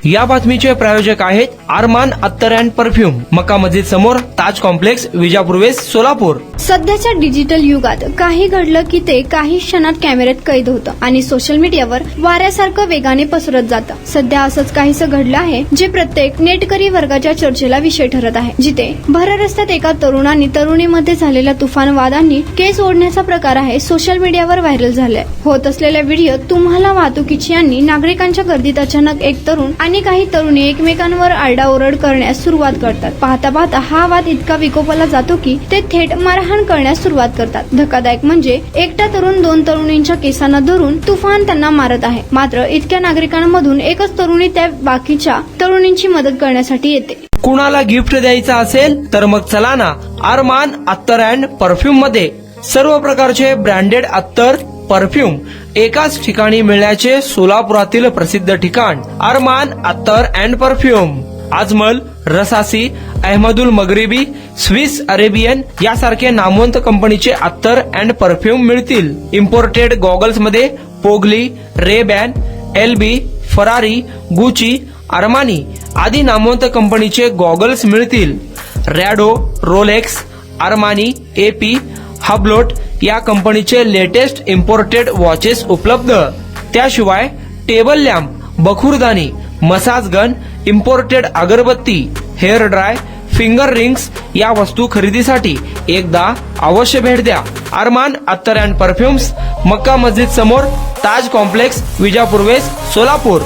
या बातमीचे प्रायोजक आहेत अरमान अत्तर अँड परफ्यूम, मक्का मस्जिद समोर, ताज कॉम्प्लेक्स, विजापूर वेस्ट, सोलापूर. सध्याच्या डिजिटल युगात काही घडलं की ते काही क्षणात कॅमेऱ्यात कैद होतं आणि सोशल मीडियावर वाऱ्यासारखं वेगाने पसरत जातं. सध्या असंच काहीसं घडलं आहे जे प्रत्येक नेटकरी वर्गाच्या चर्चेला विषय ठरत आहे. जिथे भर रस्त्यात एका तरुणांनी तरुणीमध्ये झालेल्या तुफान वादांनी केस ओढण्याचा प्रकार आहे सोशल मीडियावर व्हायरल झालाय. होत असलेल्या व्हिडिओत तुम्हाला वाहतुकीची आणि नागरिकांच्या गर्दीत अचानक एक तरुण आणि काही तरुणी एकमेकांवर आरडाओरड करण्यास सुरुवात करतात. पाहता पाहता हा वाद इतका विकोपाला जातो की ते थेट मारहाण करण्यास सुरुवात करतात. धक्कादायक म्हणजे एकटा तरुण दोन तरुणींच्या केसांना धरून तुफान त्यांना मारत आहे. मात्र इतक्या नागरिकांमधून एकच तरुणी त्या बाकीच्या तरुणींची मदत करण्यासाठी येते. कुणाला गिफ्ट द्यायचं असेल तर मग चला ना अरमान अत्तर अँड परफ्यूम मध्ये. सर्व प्रकारचे ब्रँडेड अत्तर परफ्यूम एकाच ठिकाणी मिळण्याचे सोलापुरातील प्रसिद्ध ठिकाण अरमान अत्तर and perfume. Ajmal, Rasasi, Ahmed Al Maghribi, Swiss Arabian यासारखे नामवंत कंपनीचे अत्तर अँड परफ्यूम मिळतील. इम्पोर्टेड गॉगल्स मध्ये पोगली, रेबॅन, एलबी, फरारी, गुची, अरमानी आदी नामवंत कंपनीचे गॉगल्स मिळतील. Rado, Rolex, Armani, AP, Hublot या कंपनीचे लेटेस्ट इम्पोर्टेड वॉचेस उपलब्ध. त्याशिवाय टेबल लॅम्प, बखुरदानी, मसाज गन, इम्पोर्टेड अगरबत्ती, हेअर ड्राय, फिंगर रिंग्स या वस्तू खरेदीसाठी एकदा अवश्य भेट द्या. अरमान अत्तर अँड परफ्यूम्स, मक्का मस्जिद समोर, ताज कॉम्प्लेक्स, विजापूर वेस्ट, सोलापूर.